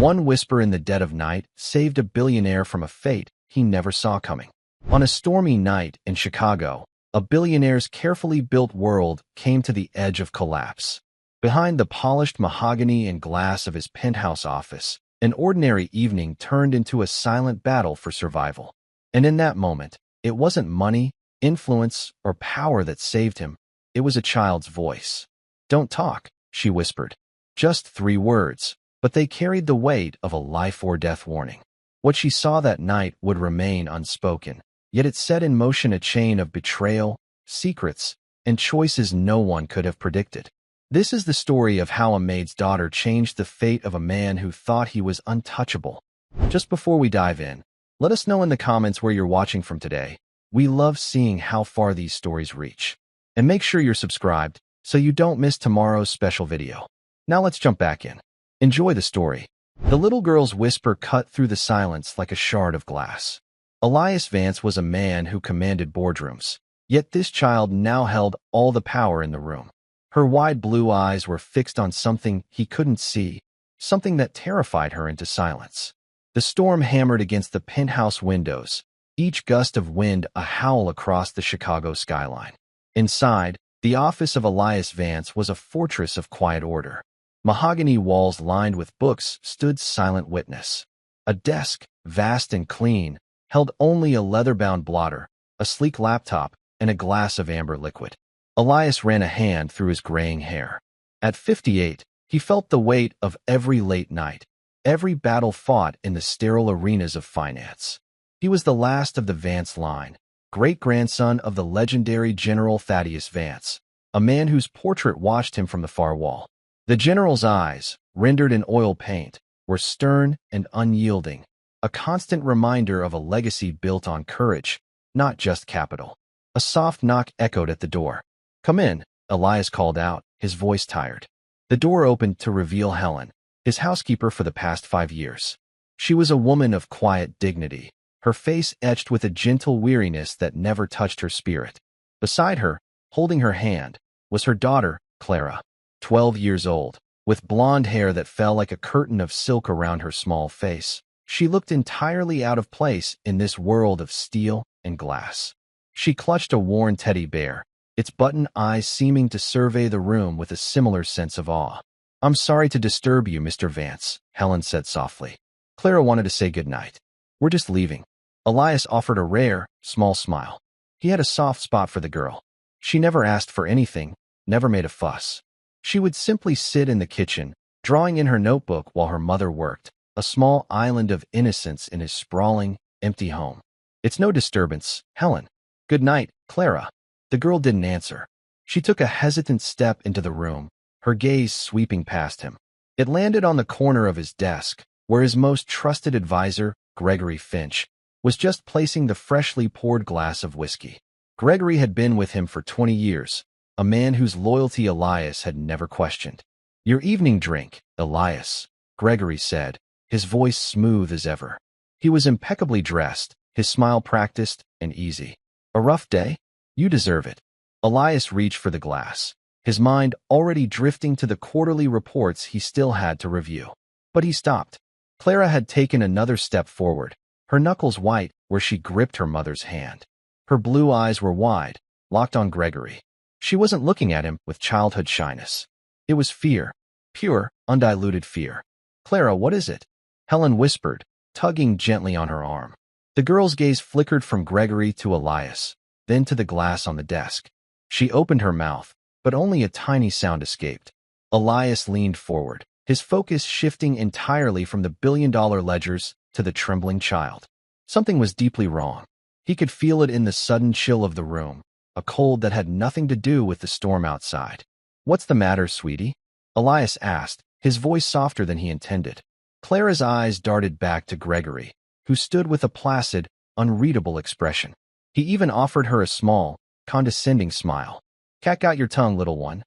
One whisper in the dead of night saved a billionaire from a fate he never saw coming. On a stormy night in Chicago, a billionaire's carefully built world came to the edge of collapse. Behind the polished mahogany and glass of his penthouse office, an ordinary evening turned into a silent battle for survival. And in that moment, it wasn't money, influence, or power that saved him. It was a child's voice. "Don't talk," she whispered. Just 3 words, but they carried the weight of a life-or-death warning. What she saw that night would remain unspoken, yet it set in motion a chain of betrayal, secrets, and choices no one could have predicted. This is the story of how a maid's daughter changed the fate of a man who thought he was untouchable. Just before we dive in, let us know in the comments where you're watching from today. We love seeing how far these stories reach. And make sure you're subscribed so you don't miss tomorrow's special video. Now let's jump back in. Enjoy the story. The little girl's whisper cut through the silence like a shard of glass. Elias Vance was a man who commanded boardrooms, yet this child now held all the power in the room. Her wide blue eyes were fixed on something he couldn't see, something that terrified her into silence. The storm hammered against the penthouse windows, each gust of wind a howl across the Chicago skyline. Inside, the office of Elias Vance was a fortress of quiet order. Mahogany walls lined with books stood silent witness. A desk, vast and clean, held only a leather-bound blotter, a sleek laptop, and a glass of amber liquid. Elias ran a hand through his graying hair. At 58, he felt the weight of every late night, every battle fought in the sterile arenas of finance. He was the last of the Vance line, great-grandson of the legendary General Thaddeus Vance, a man whose portrait watched him from the far wall. The general's eyes, rendered in oil paint, were stern and unyielding, a constant reminder of a legacy built on courage, not just capital. A soft knock echoed at the door. "Come in," Elias called out, his voice tired. The door opened to reveal Helen, his housekeeper for the past 5 years. She was a woman of quiet dignity, her face etched with a gentle weariness that never touched her spirit. Beside her, holding her hand, was her daughter, Clara, 12 years old, with blonde hair that fell like a curtain of silk around her small face. She looked entirely out of place in this world of steel and glass. She clutched a worn teddy bear, its button eyes seeming to survey the room with a similar sense of awe. "I'm sorry to disturb you, Mr. Vance," Helen said softly. "Clara wanted to say goodnight. We're just leaving." Elias offered a rare, small smile. He had a soft spot for the girl. She never asked for anything, never made a fuss. She would simply sit in the kitchen, drawing in her notebook while her mother worked, a small island of innocence in his sprawling, empty home. "It's no disturbance, Helen." "Good night, Clara." The girl didn't answer. She took a hesitant step into the room, her gaze sweeping past him. It landed on the corner of his desk, where his most trusted advisor, Gregory Finch, was just placing the freshly poured glass of whiskey. Gregory had been with him for 20 years, a man whose loyalty Elias had never questioned. "Your evening drink, Elias," Gregory said, his voice smooth as ever. He was impeccably dressed, his smile practiced and easy. "A rough day? You deserve it." Elias reached for the glass, his mind already drifting to the quarterly reports he still had to review. But he stopped. Clara had taken another step forward, her knuckles white where she gripped her mother's hand. Her blue eyes were wide, locked on Gregory. She wasn't looking at him with childhood shyness. It was fear, pure, undiluted fear. "Clara, what is it?" Helen whispered, tugging gently on her arm. The girl's gaze flickered from Gregory to Elias, then to the glass on the desk. She opened her mouth, but only a tiny sound escaped. Elias leaned forward, his focus shifting entirely from the billion-dollar ledgers to the trembling child. Something was deeply wrong. He could feel it in the sudden chill of the room, a cold that had nothing to do with the storm outside. "What's the matter, sweetie?" Elias asked, his voice softer than he intended. Clara's eyes darted back to Gregory, who stood with a placid, unreadable expression. He even offered her a small, condescending smile. "Cat got your tongue, little one."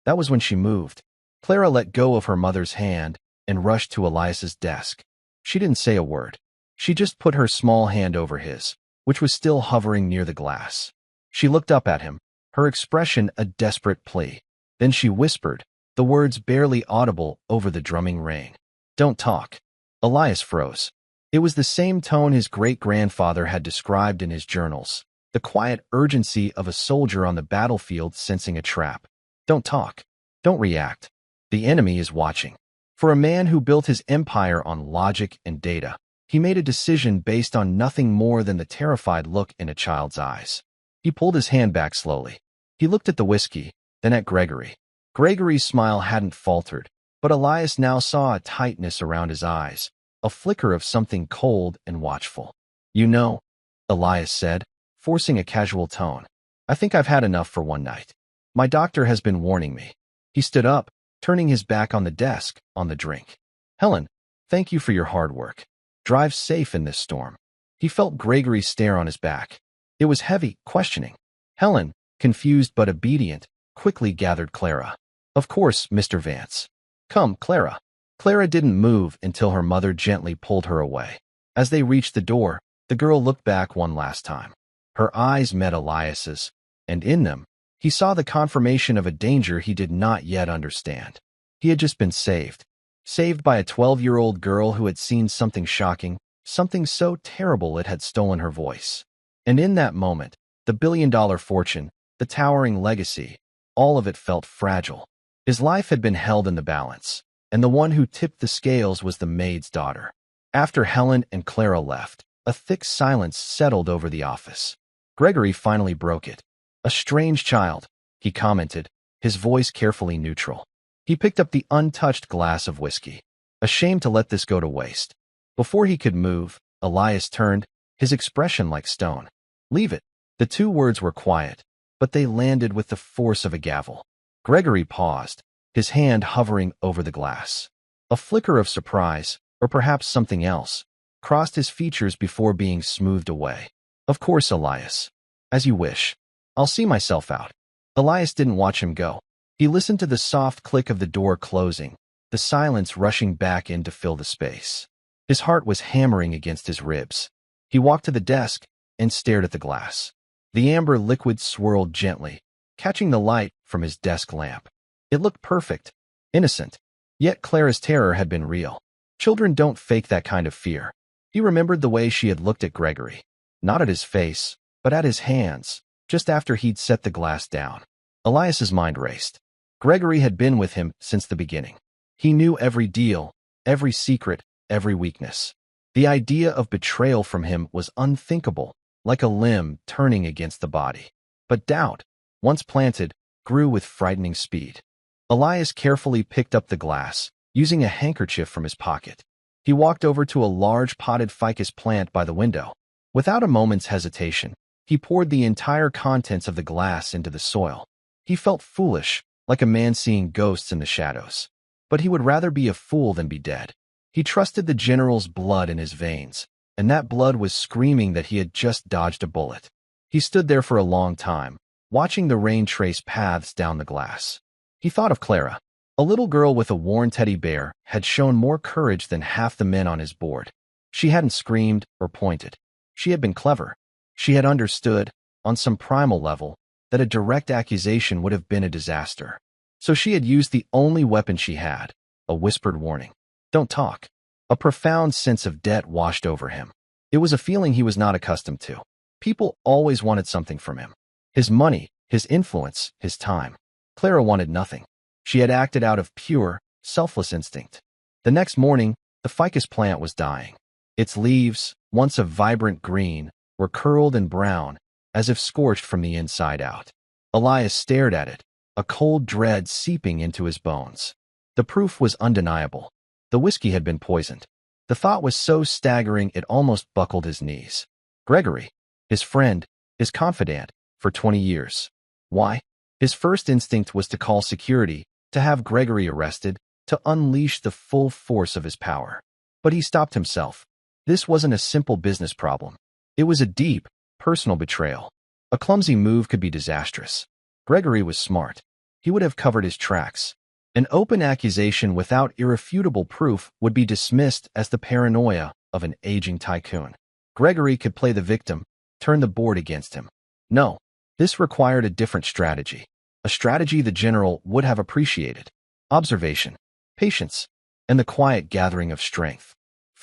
That was when she moved. Clara let go of her mother's hand and rushed to Elias's desk. She didn't say a word. She just put her small hand over his, which was still hovering near the glass. She looked up at him, her expression a desperate plea. Then she whispered, the words barely audible over the drumming rain. "Don't talk." Elias froze. It was the same tone his great-grandfather had described in his journals, the quiet urgency of a soldier on the battlefield sensing a trap. Don't talk. Don't react. The enemy is watching. For a man who built his empire on logic and data, he made a decision based on nothing more than the terrified look in a child's eyes. He pulled his hand back slowly. He looked at the whiskey, then at Gregory. Gregory's smile hadn't faltered, but Elias now saw a tightness around his eyes, a flicker of something cold and watchful. You know, Elias said, forcing a casual tone, I think I've had enough for one night. My doctor has been warning me. He stood up, turning his back on the desk, on the drink. Helen, thank you for your hard work. Drive safe in this storm. He felt Gregory's stare on his back. It was heavy, questioning. Helen, confused but obedient, quickly gathered Clara. Of course, Mr. Vance. Come, Clara. Clara didn't move until her mother gently pulled her away. As they reached the door, the girl looked back one last time. Her eyes met Elias's, and in them, he saw the confirmation of a danger he did not yet understand. He had just been saved. Saved by a 12-year-old girl who had seen something shocking, something so terrible it had stolen her voice. And in that moment, the billion-dollar fortune, the towering legacy, all of it felt fragile. His life had been held in the balance, and the one who tipped the scales was the maid's daughter. After Helen and Clara left, a thick silence settled over the office. Gregory finally broke it. A strange child, he commented, his voice carefully neutral. He picked up the untouched glass of whiskey, ashamed to let this go to waste. Before he could move, Elias turned, his expression like stone. Leave it. The two words were quiet, but they landed with the force of a gavel. Gregory paused, his hand hovering over the glass. A flicker of surprise, or perhaps something else, crossed his features before being smoothed away. Of course, Elias. As you wish. I'll see myself out. Elias didn't watch him go. He listened to the soft click of the door closing, the silence rushing back in to fill the space. His heart was hammering against his ribs. He walked to the desk and stared at the glass. The amber liquid swirled gently, catching the light from his desk lamp. It looked perfect, innocent. Yet Clara's terror had been real. Children don't fake that kind of fear. He remembered the way she had looked at Gregory. Not at his face, but at his hands, just after he'd set the glass down. Elias's mind raced. Gregory had been with him since the beginning. He knew every deal, every secret, every weakness. The idea of betrayal from him was unthinkable, like a limb turning against the body. But doubt, once planted, grew with frightening speed. Elias carefully picked up the glass, using a handkerchief from his pocket. He walked over to a large potted ficus plant by the window. Without a moment's hesitation, he poured the entire contents of the glass into the soil. He felt foolish, like a man seeing ghosts in the shadows. But he would rather be a fool than be dead. He trusted the general's blood in his veins, and that blood was screaming that he had just dodged a bullet. He stood there for a long time, watching the rain trace paths down the glass. He thought of Clara. A little girl with a worn teddy bear had shown more courage than half the men on his board. She hadn't screamed or pointed. She had been clever. She had understood, on some primal level, that a direct accusation would have been a disaster. So she had used the only weapon she had, a whispered warning. Don't talk. A profound sense of debt washed over him. It was a feeling he was not accustomed to. People always wanted something from him. His money, his influence, his time. Clara wanted nothing. She had acted out of pure, selfless instinct. The next morning, the ficus plant was dying. Its leaves, once a vibrant green, were curled and brown, as if scorched from the inside out. Elias stared at it, a cold dread seeping into his bones. The proof was undeniable. The whiskey had been poisoned. The thought was so staggering it almost buckled his knees. Gregory, his friend, his confidant, for 20 years. Why? His first instinct was to call security, to have Gregory arrested, to unleash the full force of his power. But he stopped himself. This wasn't a simple business problem. It was a deep, personal betrayal. A clumsy move could be disastrous. Gregory was smart. He would have covered his tracks. An open accusation without irrefutable proof would be dismissed as the paranoia of an aging tycoon. Gregory could play the victim, turn the board against him. No, this required a different strategy. A strategy the general would have appreciated. Observation, patience, and the quiet gathering of strength.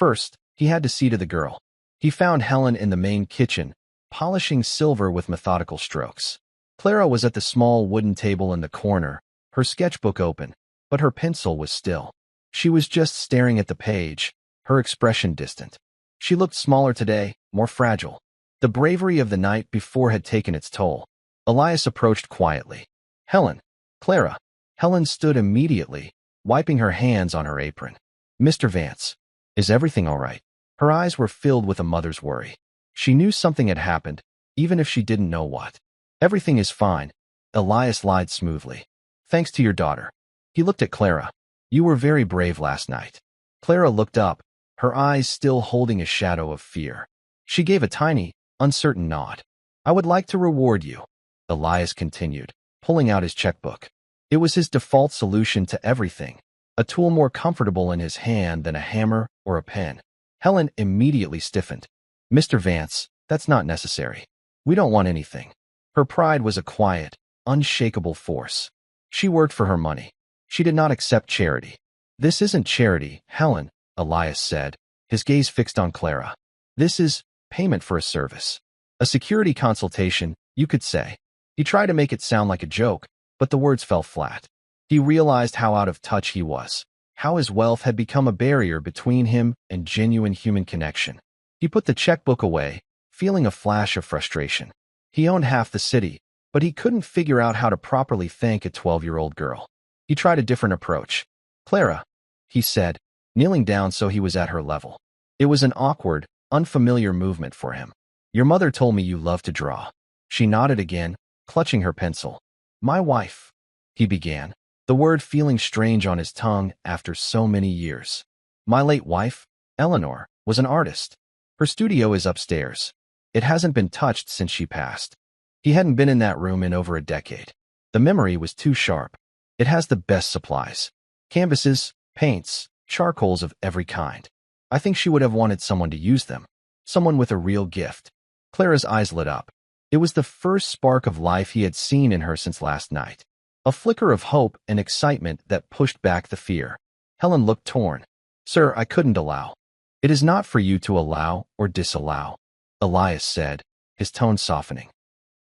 First, he had to see to the girl. He found Helen in the main kitchen, polishing silver with methodical strokes. Clara was at the small wooden table in the corner, her sketchbook open, but her pencil was still. She was just staring at the page, her expression distant. She looked smaller today, more fragile. The bravery of the night before had taken its toll. Elias approached quietly. Helen. Clara. Helen stood immediately, wiping her hands on her apron. Mr. Vance. Is everything all right? Her eyes were filled with a mother's worry. She knew something had happened, even if she didn't know what. Everything is fine, Elias lied smoothly. Thanks to your daughter. He looked at Clara. You were very brave last night. Clara looked up, her eyes still holding a shadow of fear. She gave a tiny, uncertain nod. I would like to reward you, Elias continued, pulling out his checkbook. It was his default solution to everything, a tool more comfortable in his hand than a hammer or a pen. Helen immediately stiffened. Mr. Vance, that's not necessary. We don't want anything. Her pride was a quiet, unshakable force. She worked for her money. She did not accept charity. This isn't charity, Helen, Elias said, his gaze fixed on Clara. This is payment for a service. A security consultation, you could say. He tried to make it sound like a joke, but the words fell flat. He realized how out of touch he was, how his wealth had become a barrier between him and genuine human connection. He put the checkbook away, feeling a flash of frustration. He owned half the city, but he couldn't figure out how to properly thank a 12-year-old girl. He tried a different approach. Clara, he said, kneeling down so he was at her level. It was an awkward, unfamiliar movement for him. Your mother told me you love to draw. She nodded again, clutching her pencil. My wife, he began, the word feeling strange on his tongue after so many years. My late wife, Eleanor, was an artist. Her studio is upstairs. It hasn't been touched since she passed. He hadn't been in that room in over a decade. The memory was too sharp. It has the best supplies. Canvases, paints, charcoals of every kind. I think she would have wanted someone to use them. Someone with a real gift. Clara's eyes lit up. It was the first spark of life he had seen in her since last night. A flicker of hope and excitement that pushed back the fear. Helen looked torn. Sir, I couldn't allow. It is not for you to allow or disallow, Elias said, his tone softening.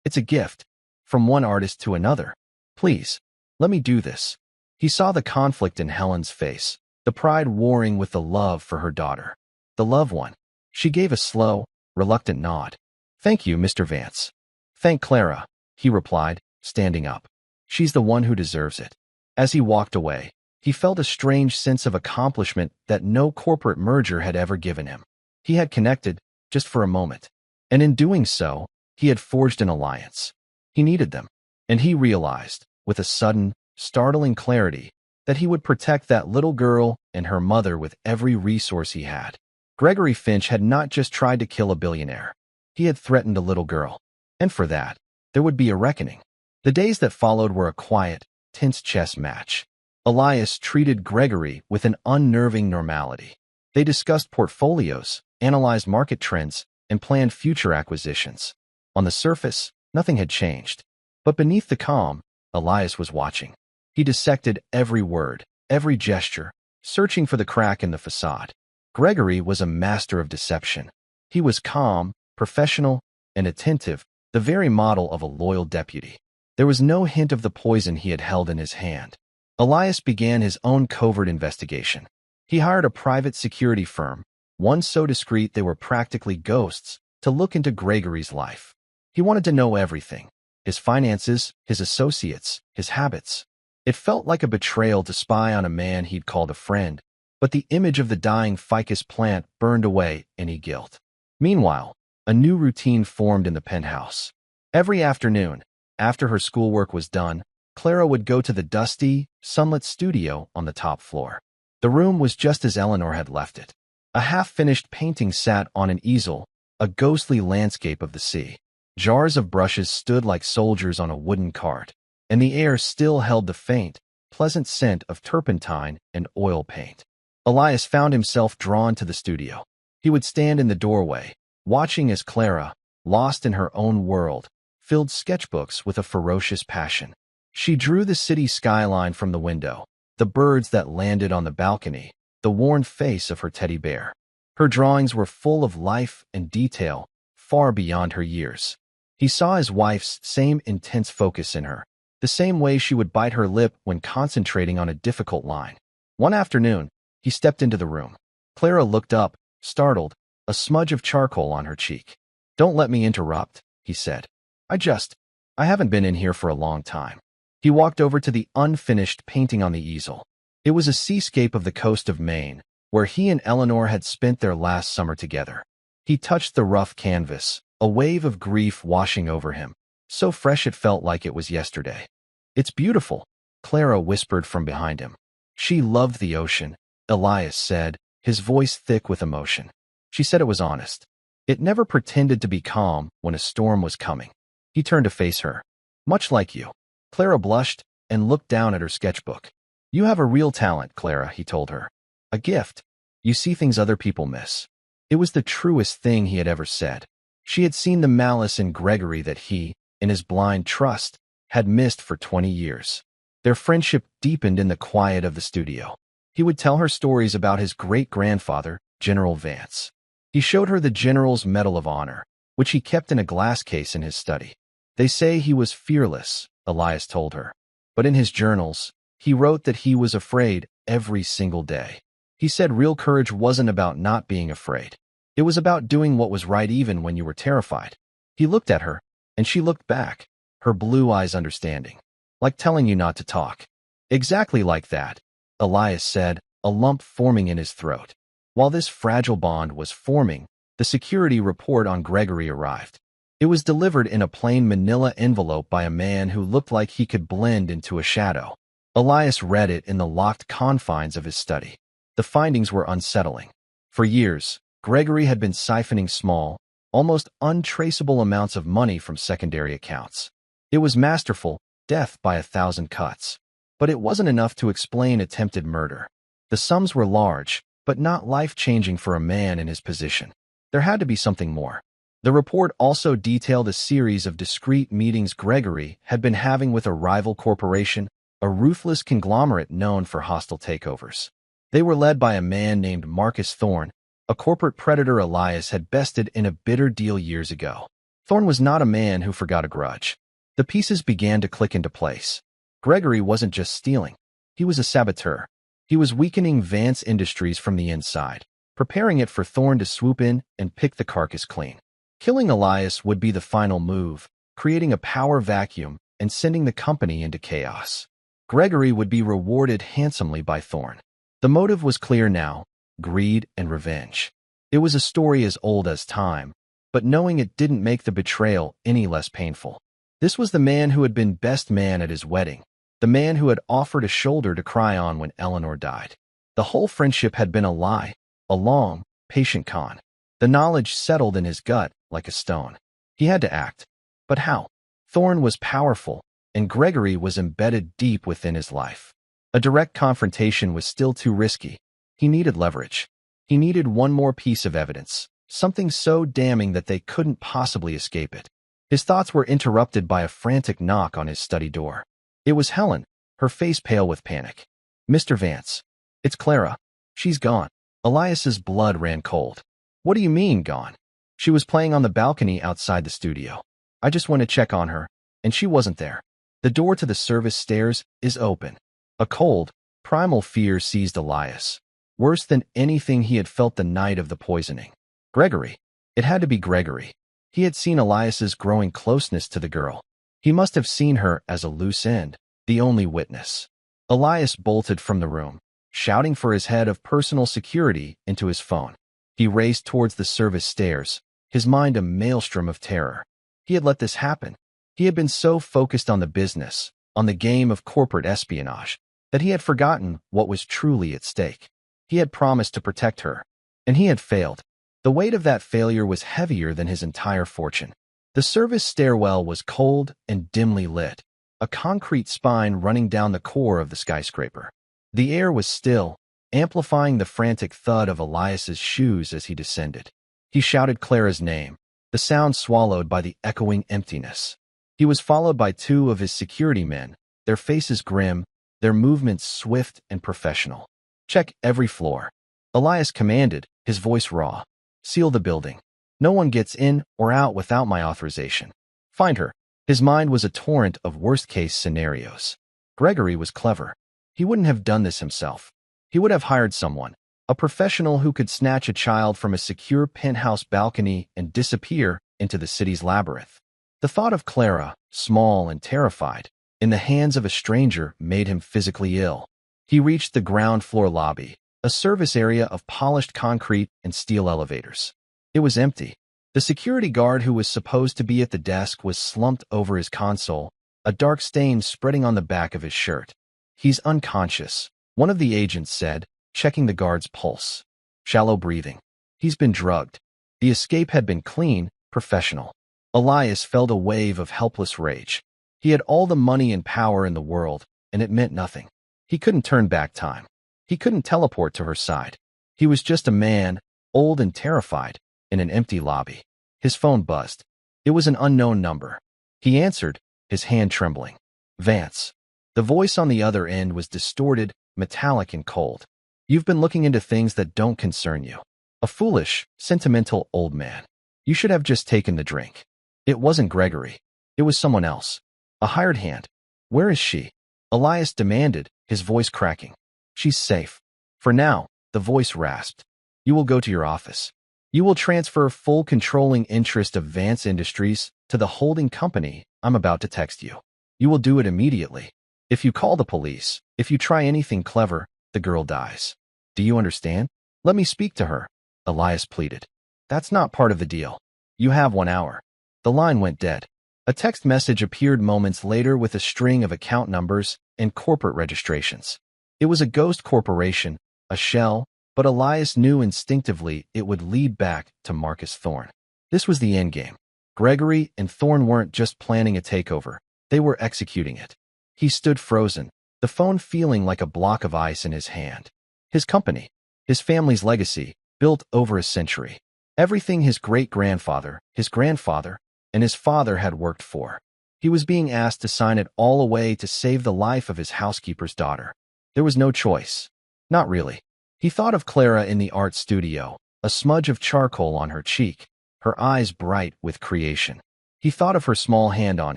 It's a gift, from one artist to another. Please, let me do this. He saw the conflict in Helen's face, the pride warring with the love for her daughter. The loved one. She gave a slow, reluctant nod. Thank you, Mr. Vance. Thank Clara, he replied, standing up. She's the one who deserves it. As he walked away, he felt a strange sense of accomplishment that no corporate merger had ever given him. He had connected, just for a moment. And in doing so, he had forged an alliance. He needed them. And he realized, with a sudden, startling clarity, that he would protect that little girl and her mother with every resource he had. Gregory Finch had not just tried to kill a billionaire. He had threatened a little girl. And for that, there would be a reckoning. The days that followed were a quiet, tense chess match. Elias treated Gregory with an unnerving normality. They discussed portfolios, analyzed market trends, and planned future acquisitions. On the surface, nothing had changed. But beneath the calm, Elias was watching. He dissected every word, every gesture, searching for the crack in the facade. Gregory was a master of deception. He was calm, professional, and attentive, the very model of a loyal deputy. There was no hint of the poison he had held in his hand. Elias began his own covert investigation. He hired a private security firm, one so discreet they were practically ghosts, to look into Gregory's life. He wanted to know everything. His finances, his associates, his habits. It felt like a betrayal to spy on a man he'd called a friend, but the image of the dying ficus plant burned away any guilt. Meanwhile, a new routine formed in the penthouse. Every afternoon, after her schoolwork was done, Clara would go to the dusty, sunlit studio on the top floor. The room was just as Eleanor had left it. A half-finished painting sat on an easel, a ghostly landscape of the sea. Jars of brushes stood like soldiers on a wooden cart, and the air still held the faint, pleasant scent of turpentine and oil paint. Elias found himself drawn to the studio. He would stand in the doorway, watching as Clara, lost in her own world, filled sketchbooks with a ferocious passion. She drew the city skyline from the window, the birds that landed on the balcony, the worn face of her teddy bear. Her drawings were full of life and detail, far beyond her years. He saw his wife's same intense focus in her, the same way she would bite her lip when concentrating on a difficult line. One afternoon, he stepped into the room. Clara looked up, startled, a smudge of charcoal on her cheek. "Don't let me interrupt," he said. I haven't been in here for a long time." He walked over to the unfinished painting on the easel. It was a seascape of the coast of Maine, where he and Eleanor had spent their last summer together. He touched the rough canvas, a wave of grief washing over him, so fresh it felt like it was yesterday. "It's beautiful," Clara whispered from behind him. She loved the ocean, Elias said, his voice thick with emotion. She said it was honest. It never pretended to be calm when a storm was coming. He turned to face her. "Much like you." Clara blushed and looked down at her sketchbook. "You have a real talent, Clara," he told her. "A gift. You see things other people miss." It was the truest thing he had ever said. She had seen the malice in Gregory that he, in his blind trust, had missed for 20 years. Their friendship deepened in the quiet of the studio. He would tell her stories about his great-grandfather, General Vance. He showed her the General's Medal of Honor, which he kept in a glass case in his study. "They say he was fearless," Elias told her. But in his journals, he wrote that he was afraid every single day. He said real courage wasn't about not being afraid. It was about doing what was right even when you were terrified. He looked at her, and she looked back, her blue eyes understanding. "Like telling you not to talk." "Exactly like that," Elias said, a lump forming in his throat. While this fragile bond was forming, the security report on Gregory arrived. It was delivered in a plain manila envelope by a man who looked like he could blend into a shadow. Elias read it in the locked confines of his study. The findings were unsettling. For years, Gregory had been siphoning small, almost untraceable amounts of money from secondary accounts. It was masterful, death by 1,000 cuts. But it wasn't enough to explain attempted murder. The sums were large, but not life-changing for a man in his position. There had to be something more. The report also detailed a series of discreet meetings Gregory had been having with a rival corporation, a ruthless conglomerate known for hostile takeovers. They were led by a man named Marcus Thorne, a corporate predator Elias had bested in a bitter deal years ago. Thorne was not a man who forgot a grudge. The pieces began to click into place. Gregory wasn't just stealing. He was a saboteur. He was weakening Vance Industries from the inside, preparing it for Thorne to swoop in and pick the carcass clean. Killing Elias would be the final move, creating a power vacuum and sending the company into chaos. Gregory would be rewarded handsomely by Thorne. The motive was clear now: greed and revenge. It was a story as old as time, but knowing it didn't make the betrayal any less painful. This was the man who had been best man at his wedding, the man who had offered a shoulder to cry on when Eleanor died. The whole friendship had been a lie, a long, patient con. The knowledge settled in his gut like a stone. He had to act. But how? Thorne was powerful, and Gregory was embedded deep within his life. A direct confrontation was still too risky. He needed leverage. He needed one more piece of evidence, something so damning that they couldn't possibly escape it. His thoughts were interrupted by a frantic knock on his study door. It was Helen, her face pale with panic. "Mr. Vance. It's Clara. She's gone." Elias's blood ran cold. "What do you mean, gone?" "She was playing on the balcony outside the studio. I just went to check on her, and she wasn't there. The door to the service stairs is open." A cold, primal fear seized Elias, worse than anything he had felt the night of the poisoning. Gregory. It had to be Gregory. He had seen Elias's growing closeness to the girl. He must have seen her as a loose end, the only witness. Elias bolted from the room, shouting for his head of personal security into his phone. He raced towards the service stairs, his mind a maelstrom of terror. He had let this happen. He had been so focused on the business, on the game of corporate espionage, that he had forgotten what was truly at stake. He had promised to protect her, and he had failed. The weight of that failure was heavier than his entire fortune. The service stairwell was cold and dimly lit, a concrete spine running down the core of the skyscraper. The air was still, amplifying the frantic thud of Elias's shoes as he descended. He shouted Clara's name, the sound swallowed by the echoing emptiness. He was followed by two of his security men, their faces grim, their movements swift and professional. "Check every floor," Elias commanded, his voice raw. Seal the building. No one gets in or out without my authorization. Find her. His mind was a torrent of worst-case scenarios. Gregory was clever. He wouldn't have done this himself. He would have hired someone, a professional who could snatch a child from a secure penthouse balcony and disappear into the city's labyrinth. The thought of Clara, small and terrified, in the hands of a stranger made him physically ill. He reached the ground floor lobby, a service area of polished concrete and steel elevators. It was empty. The security guard who was supposed to be at the desk was slumped over his console, a dark stain spreading on the back of his shirt. He's unconscious, one of the agents said, checking the guard's pulse. Shallow breathing. He's been drugged. The escape had been clean, professional. Elias felt a wave of helpless rage. He had all the money and power in the world, and it meant nothing. He couldn't turn back time. He couldn't teleport to her side. He was just a man, old and terrified, in an empty lobby. His phone buzzed. It was an unknown number. He answered, his hand trembling. Vance. The voice on the other end was distorted, metallic and cold. You've been looking into things that don't concern you. A foolish, sentimental old man. You should have just taken the drink. It wasn't Gregory. It was someone else. A hired hand. Where is she? Elias demanded, his voice cracking. She's safe. For now, the voice rasped. You will go to your office. You will transfer full controlling interest of Vance Industries to the holding company I'm about to text you. You will do it immediately. If you call the police, if you try anything clever, the girl dies. Do you understand? Let me speak to her, Elias pleaded. That's not part of the deal. You have 1 hour. The line went dead. A text message appeared moments later with a string of account numbers and corporate registrations. It was a ghost corporation, a shell, but Elias knew instinctively it would lead back to Marcus Thorne. This was the endgame. Gregory and Thorne weren't just planning a takeover, they were executing it. He stood frozen, the phone feeling like a block of ice in his hand. His company, his family's legacy, built over a century. Everything his great-grandfather, his grandfather, and his father had worked for. He was being asked to sign it all away to save the life of his housekeeper's daughter. There was no choice. Not really. He thought of Clara in the art studio, a smudge of charcoal on her cheek, her eyes bright with creation. He thought of her small hand on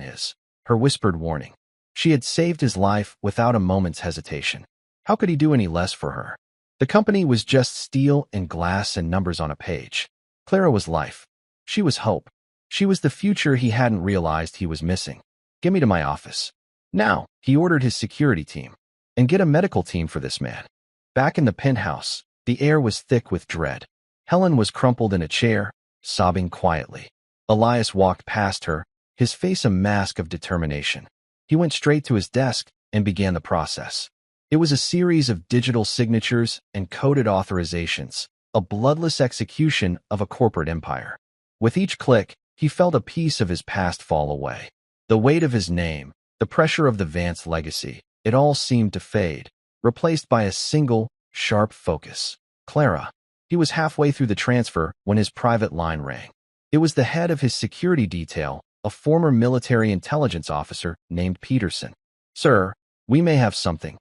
his, her whispered warning. She had saved his life without a moment's hesitation. How could he do any less for her? The company was just steel and glass and numbers on a page. Clara was life. She was hope. She was the future he hadn't realized he was missing. Get me to my office. Now, he ordered his security team. And get a medical team for this man. Back in the penthouse, the air was thick with dread. Helen was crumpled in a chair, sobbing quietly. Elias walked past her, his face a mask of determination. He went straight to his desk and began the process. It was a series of digital signatures and coded authorizations, a bloodless execution of a corporate empire. With each click, he felt a piece of his past fall away. The weight of his name, the pressure of the Vance legacy, it all seemed to fade, replaced by a single, sharp focus. Clara. He was halfway through the transfer when his private line rang. It was the head of his security detail, a former military intelligence officer named Peterson. Sir, we may have something,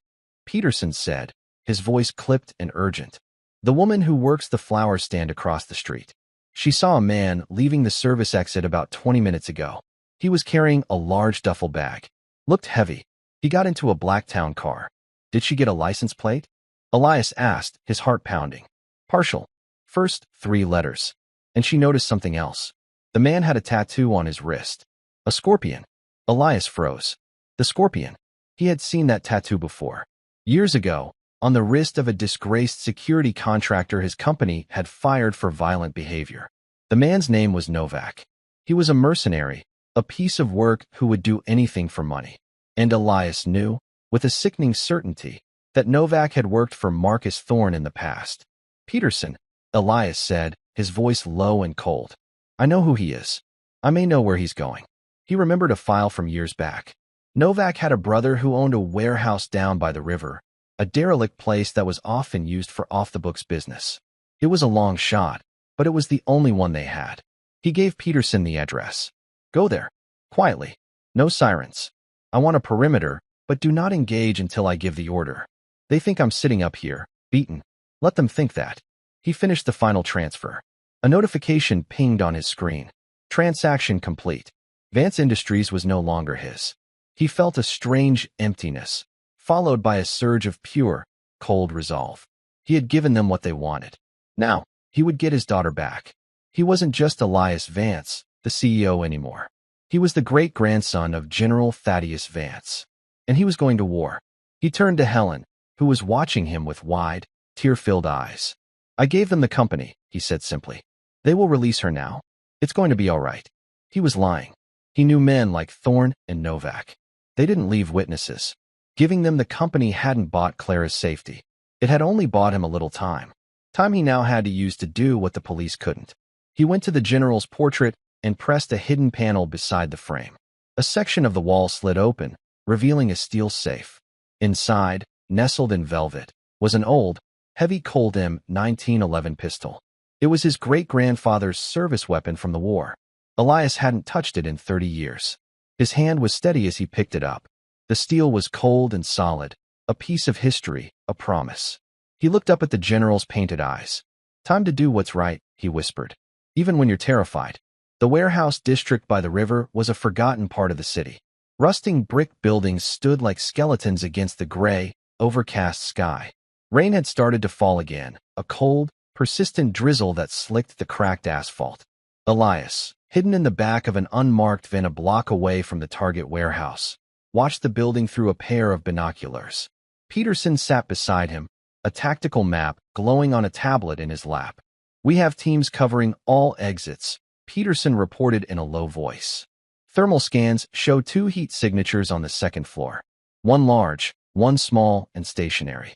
Peterson said, his voice clipped and urgent. The woman who works the flower stand across the street. She saw a man leaving the service exit about 20 minutes ago. He was carrying a large duffel bag. Looked heavy. He got into a Blacktown car. Did she get a license plate? Elias asked, his heart pounding. Partial. First 3 letters. And she noticed something else. The man had a tattoo on his wrist. A scorpion. Elias froze. The scorpion. He had seen that tattoo before. Years ago, on the wrist of a disgraced security contractor his company had fired for violent behavior. The man's name was Novak. He was a mercenary, a piece of work who would do anything for money. And Elias knew, with a sickening certainty, that Novak had worked for Marcus Thorne in the past. Peterson, Elias said, his voice low and cold. I know who he is. I may know where he's going. He remembered a file from years back. Novak had a brother who owned a warehouse down by the river, a derelict place that was often used for off-the-books business. It was a long shot, but it was the only one they had. He gave Peterson the address. Go there. Quietly. No sirens. I want a perimeter, but do not engage until I give the order. They think I'm sitting up here, beaten. Let them think that. He finished the final transfer. A notification pinged on his screen. Transaction complete. Vance Industries was no longer his. He felt a strange emptiness, followed by a surge of pure, cold resolve. He had given them what they wanted. Now, he would get his daughter back. He wasn't just Elias Vance, the CEO anymore. He was the great-grandson of General Thaddeus Vance. And he was going to war. He turned to Helen, who was watching him with wide, tear-filled eyes. I gave them the company, he said simply. They will release her now. It's going to be all right. He was lying. He knew men like Thorne and Novak. They didn't leave witnesses. Giving them the company hadn't bought Clara's safety. It had only bought him a little time. Time he now had to use to do what the police couldn't. He went to the general's portrait and pressed a hidden panel beside the frame. A section of the wall slid open, revealing a steel safe. Inside, nestled in velvet, was an old, heavy Colt M 1911 pistol. It was his great-grandfather's service weapon from the war. Elias hadn't touched it in 30 years. His hand was steady as he picked it up. The steel was cold and solid, a piece of history, a promise. He looked up at the general's painted eyes. Time to do what's right, he whispered. Even when you're terrified. The warehouse district by the river was a forgotten part of the city. Rusting brick buildings stood like skeletons against the gray, overcast sky. Rain had started to fall again, a cold, persistent drizzle that slicked the cracked asphalt. Elias, hidden in the back of an unmarked van a block away from the Target warehouse, watched the building through a pair of binoculars. Peterson sat beside him, a tactical map glowing on a tablet in his lap. We have teams covering all exits, Peterson reported in a low voice. Thermal scans show 2 heat signatures on the second floor. One large, one small and stationary.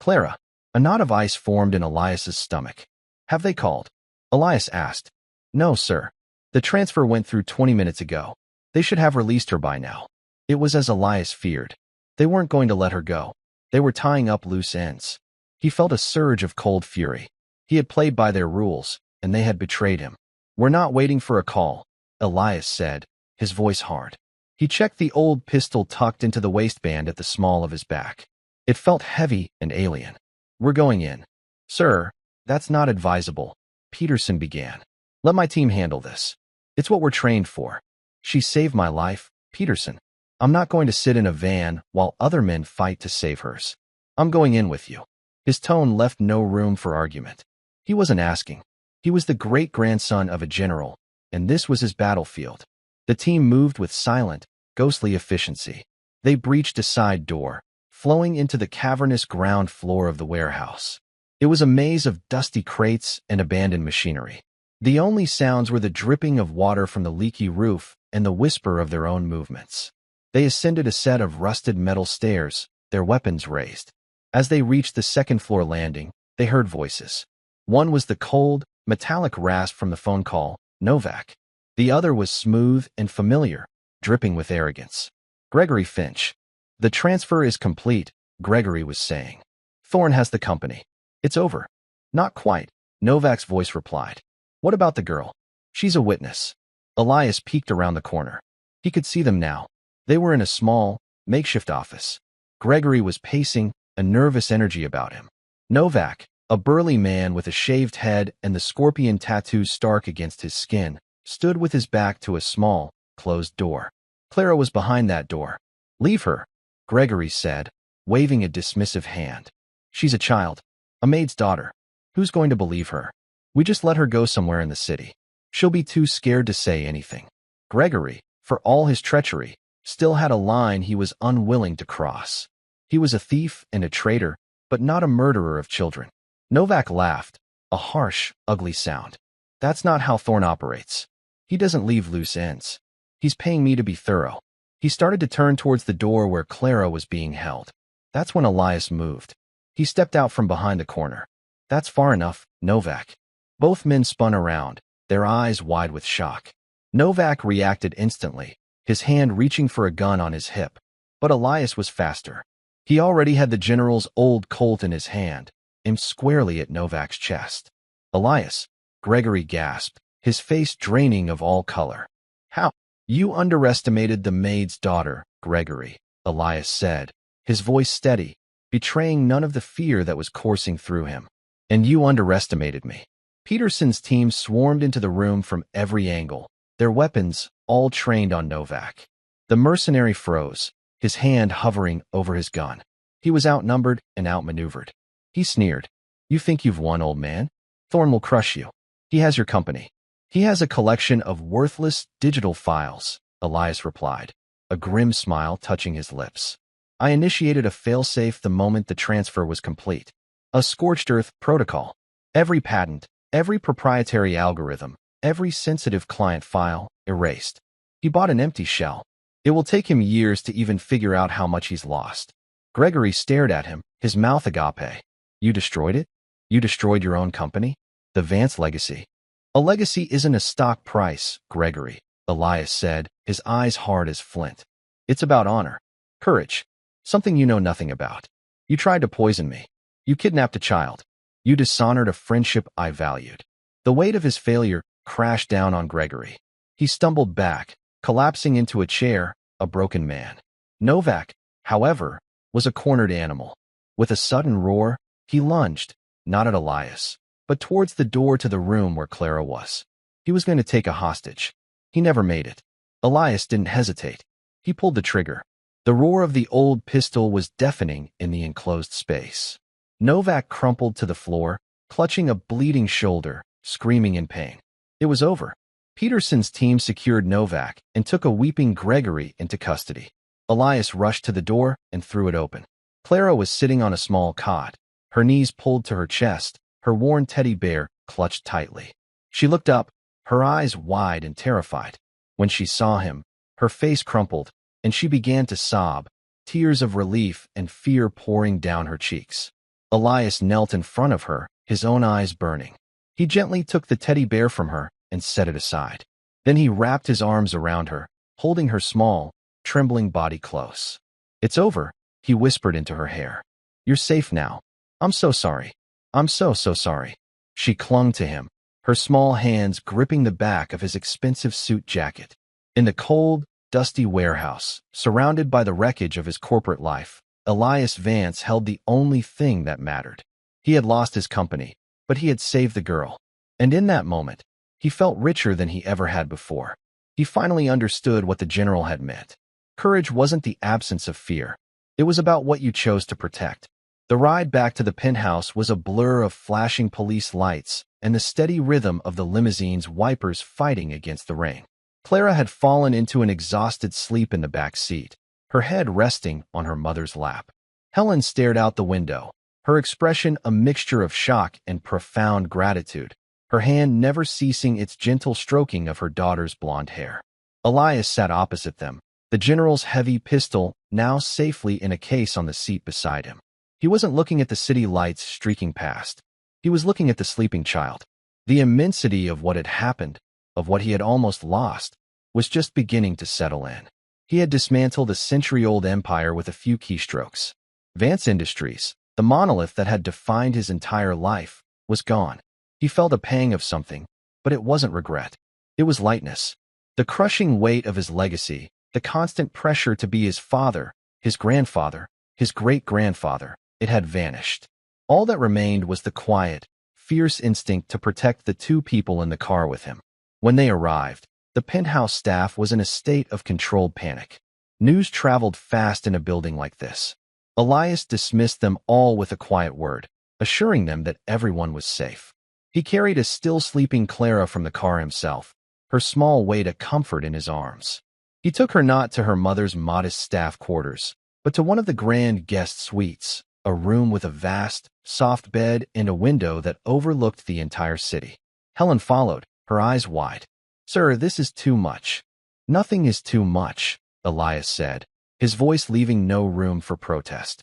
Clara. A knot of ice formed in Elias's stomach. Have they called? Elias asked. No, sir. The transfer went through 20 minutes ago. They should have released her by now. It was as Elias feared. They weren't going to let her go. They were tying up loose ends. He felt a surge of cold fury. He had played by their rules, and they had betrayed him. We're not waiting for a call, Elias said, his voice hard. He checked the old pistol tucked into the waistband at the small of his back. It felt heavy and alien. We're going in. Sir, that's not advisable, Peterson began. Let my team handle this. It's what we're trained for. She saved my life, Peterson. I'm not going to sit in a van while other men fight to save hers. I'm going in with you. His tone left no room for argument. He wasn't asking. He was the great-grandson of a general, and this was his battlefield. The team moved with silent, ghostly efficiency. They breached a side door, flowing into the cavernous ground floor of the warehouse. It was a maze of dusty crates and abandoned machinery. The only sounds were the dripping of water from the leaky roof and the whisper of their own movements. They ascended a set of rusted metal stairs, their weapons raised. As they reached the second-floor landing, they heard voices. One was the cold, metallic rasp from the phone call, Novak. The other was smooth and familiar, dripping with arrogance. Gregory Finch. The transfer is complete, Gregory was saying. Thorne has the company. It's over. Not quite, Novak's voice replied. What about the girl? She's a witness. Elias peeked around the corner. He could see them now. They were in a small, makeshift office. Gregory was pacing, a nervous energy about him. Novak, a burly man with a shaved head and the scorpion tattoos stark against his skin, stood with his back to a small, closed door. Clara was behind that door. Leave her, Gregory said, waving a dismissive hand. She's a child, a maid's daughter. Who's going to believe her? We just let her go somewhere in the city. She'll be too scared to say anything. Gregory, for all his treachery, still had a line he was unwilling to cross. He was a thief and a traitor, but not a murderer of children. Novak laughed, a harsh, ugly sound. That's not how Thorne operates. He doesn't leave loose ends. He's paying me to be thorough. He started to turn towards the door where Clara was being held. That's when Elias moved. He stepped out from behind the corner. That's far enough, Novak. Both men spun around, their eyes wide with shock. Novak reacted instantly, his hand reaching for a gun on his hip. But Elias was faster. He already had the general's old Colt in his hand, aimed squarely at Novak's chest. Elias, Gregory gasped, his face draining of all color. How? You underestimated the maid's daughter, Gregory, Elias said, his voice steady, betraying none of the fear that was coursing through him. And you underestimated me. Peterson's team swarmed into the room from every angle, their weapons all trained on Novak. The mercenary froze, his hand hovering over his gun. He was outnumbered and outmaneuvered. He sneered. You think you've won, old man? Thorn will crush you. He has your company. He has a collection of worthless digital files, Elias replied, a grim smile touching his lips. I initiated a failsafe the moment the transfer was complete. A scorched earth protocol. Every patent, every proprietary algorithm, every sensitive client file, erased. He bought an empty shell. It will take him years to even figure out how much he's lost. Gregory stared at him, his mouth agape. You destroyed it? You destroyed your own company? The Vance legacy. A legacy isn't a stock price, Gregory, Elias said, his eyes hard as flint. It's about honor. Courage. Something you know nothing about. You tried to poison me. You kidnapped a child. You dishonored a friendship I valued. The weight of his failure crashed down on Gregory. He stumbled back, collapsing into a chair, a broken man. Novak, however, was a cornered animal. With a sudden roar, he lunged, not at Elias, but towards the door to the room where Clara was. He was going to take a hostage. He never made it. Elias didn't hesitate. He pulled the trigger. The roar of the old pistol was deafening in the enclosed space. Novak crumpled to the floor, clutching a bleeding shoulder, screaming in pain. It was over. Peterson's team secured Novak and took a weeping Gregory into custody. Elias rushed to the door and threw it open. Clara was sitting on a small cot, her knees pulled to her chest, her worn teddy bear clutched tightly. She looked up, her eyes wide and terrified. When she saw him, her face crumpled, and she began to sob, tears of relief and fear pouring down her cheeks. Elias knelt in front of her, his own eyes burning. He gently took the teddy bear from her and set it aside. Then he wrapped his arms around her, holding her small, trembling body close. It's over, he whispered into her hair. You're safe now. I'm so sorry. I'm so sorry. She clung to him, her small hands gripping the back of his expensive suit jacket. In the cold, dusty warehouse, surrounded by the wreckage of his corporate life, Elias Vance held the only thing that mattered. He had lost his company, but he had saved the girl. And in that moment, he felt richer than he ever had before. He finally understood what the general had meant. Courage wasn't the absence of fear. It was about what you chose to protect. The ride back to the penthouse was a blur of flashing police lights and the steady rhythm of the limousine's wipers fighting against the rain. Clara had fallen into an exhausted sleep in the back seat, her head resting on her mother's lap. Helen stared out the window, her expression a mixture of shock and profound gratitude, her hand never ceasing its gentle stroking of her daughter's blonde hair. Elias sat opposite them, the general's heavy pistol now safely in a case on the seat beside him. He wasn't looking at the city lights streaking past. He was looking at the sleeping child. The immensity of what had happened, of what he had almost lost, was just beginning to settle in. He had dismantled a century-old empire with a few keystrokes. Vance Industries, the monolith that had defined his entire life, was gone. He felt a pang of something, but it wasn't regret. It was lightness. The crushing weight of his legacy, the constant pressure to be his father, his grandfather, his great-grandfather, it had vanished. All that remained was the quiet, fierce instinct to protect the two people in the car with him. When they arrived, the penthouse staff was in a state of controlled panic. News traveled fast in a building like this. Elias dismissed them all with a quiet word, assuring them that everyone was safe. He carried a still-sleeping Clara from the car himself, her small weight a comfort in his arms. He took her not to her mother's modest staff quarters, but to one of the grand guest suites, a room with a vast, soft bed and a window that overlooked the entire city. Helen followed, her eyes wide. Sir, this is too much. Nothing is too much, Elias said, his voice leaving no room for protest.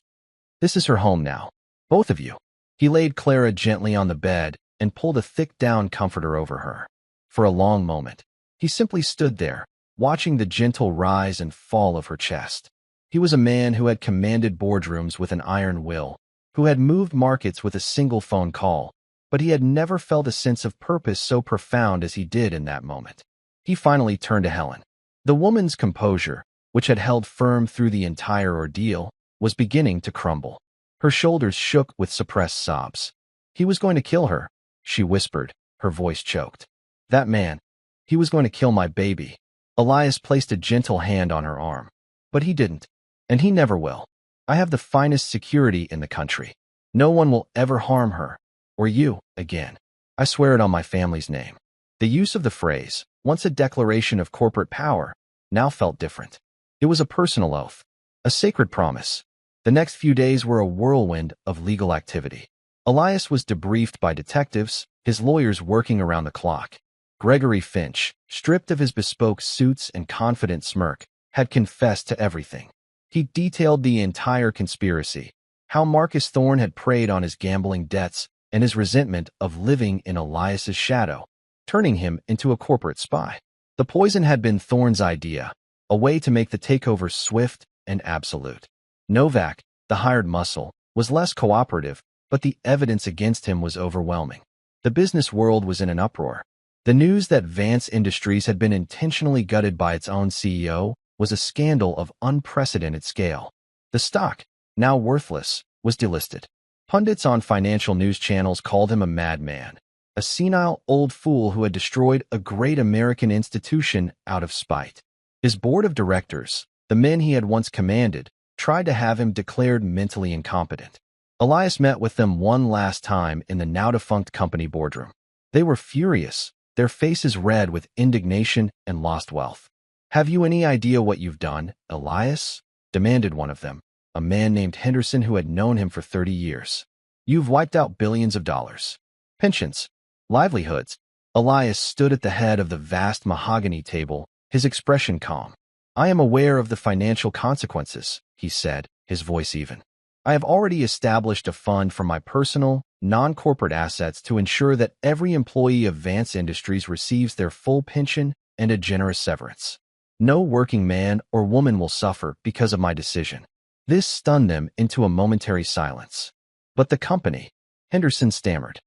This is her home now. Both of you. He laid Clara gently on the bed and pulled a thick down comforter over her. For a long moment, he simply stood there, watching the gentle rise and fall of her chest. He was a man who had commanded boardrooms with an iron will, who had moved markets with a single phone call, but he had never felt a sense of purpose so profound as he did in that moment. He finally turned to Helen. The woman's composure, which had held firm through the entire ordeal, was beginning to crumble. Her shoulders shook with suppressed sobs. He was going to kill her, she whispered, her voice choked. That man. He was going to kill my baby. Elias placed a gentle hand on her arm. But he didn't. And he never will. I have the finest security in the country. No one will ever harm her. Or you, again. I swear it on my family's name. The use of the phrase, once a declaration of corporate power, now felt different. It was a personal oath. A sacred promise. The next few days were a whirlwind of legal activity. Elias was debriefed by detectives, his lawyers working around the clock. Gregory Finch, stripped of his bespoke suits and confident smirk, had confessed to everything. He detailed the entire conspiracy, how Marcus Thorne had preyed on his gambling debts and his resentment of living in Elias's shadow, turning him into a corporate spy. The poison had been Thorne's idea, a way to make the takeover swift and absolute. Novak, the hired muscle, was less cooperative, but the evidence against him was overwhelming. The business world was in an uproar. The news that Vance Industries had been intentionally gutted by its own CEO was a scandal of unprecedented scale. The stock, now worthless, was delisted. Pundits on financial news channels called him a madman, a senile old fool who had destroyed a great American institution out of spite. His board of directors, the men he had once commanded, tried to have him declared mentally incompetent. Elias met with them one last time in the now-defunct company boardroom. They were furious, their faces red with indignation and lost wealth. Have you any idea what you've done, Elias? Demanded one of them, a man named Henderson who had known him for 30 years. You've wiped out billions of dollars. Pensions. Livelihoods. Elias stood at the head of the vast mahogany table, his expression calm. I am aware of the financial consequences, he said, his voice even. I have already established a fund for my personal, non-corporate assets to ensure that every employee of Vance Industries receives their full pension and a generous severance. No working man or woman will suffer because of my decision. This stunned them into a momentary silence. But the company, Henderson stammered.